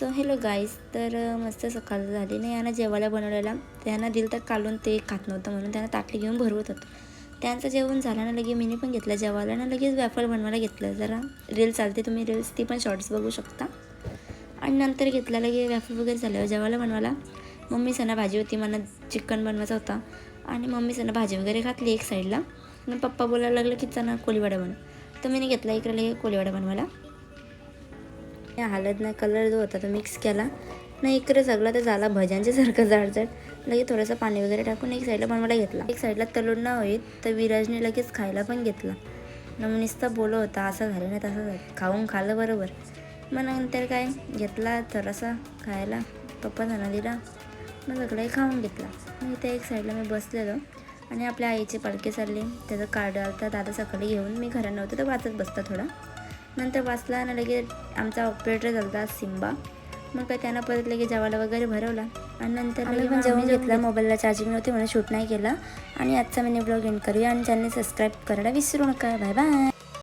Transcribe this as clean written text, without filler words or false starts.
So hello guys. तर मस्त सकाळ झाली नाही. यांना जेवायला बनवलेला त्यांना दिलं तर काढून ते खात नव्हतं म्हणून त्यांना ताटली घेऊन भरवत होतं. त्यांचं जेवण झालं ना लगे मीनी पण घेतलं जेवायला ना लगेच वॅफल बनवायला घेतलं. जरा रील चालते, तुम्ही रील्स ती पण शॉर्ट्स बघू शकता. आणि नंतर घेतला लगे वॅफल वगैरे झाल्यावर जेवायला बनवायला. मम्मी सणा भाजी होती, मला चिकन बनवायचा होता आणि मम्मी सणा भाजी वगैरे घातली एक साईडला. मग पप्पा बोलायला लागलं की चणा कोळीवाडा बनव. तर मी घेतला इकडे लगे कोळीवाडा बनवायला. हळद नाही कलर जो होता तो मिक्स केला नाही इकडे सगळं तर झाला भज्यांच्या सारखं जाडजाड. लगेच थोडंसं पाणी वगैरे टाकून एक साईडला बनवायला घेतला. एक साईडला तळून ना होईल तर विराजने लगेच खायला पण घेतला. मग नुसतं बोलत होता असं झालं नाही तसं झालं, खाऊन खाल्लं बरोबर. मग नंतर काय घेतला थोडासा खायला, पप्पा त्यांना दिला, मग सगळंही खाऊन घेतला. मग इथे एक साईडला मी बसलेलो आणि आपल्या आईचे पालखी चालले, त्याचं कार्ड आलता दादा सकाळी घेऊन. मी घरात नव्हतं तर वाचत बसता थोडा. नंतर वाचला आणि लगेच आमचा ऑपरेटर झाला सिम्बा. मग काय त्यांना परत लगेच जेवायला वगैरे भरवला आणि नंतर आम्ही पण जेवण घेतला. मोबाईलला चार्जिंग नव्हती म्हणून शूट नाही केला. आणि आजचा मिनी ब्लॉग एंड करूया आणि चॅनल सबस्क्राईब करायला विसरू नका. Bye bye.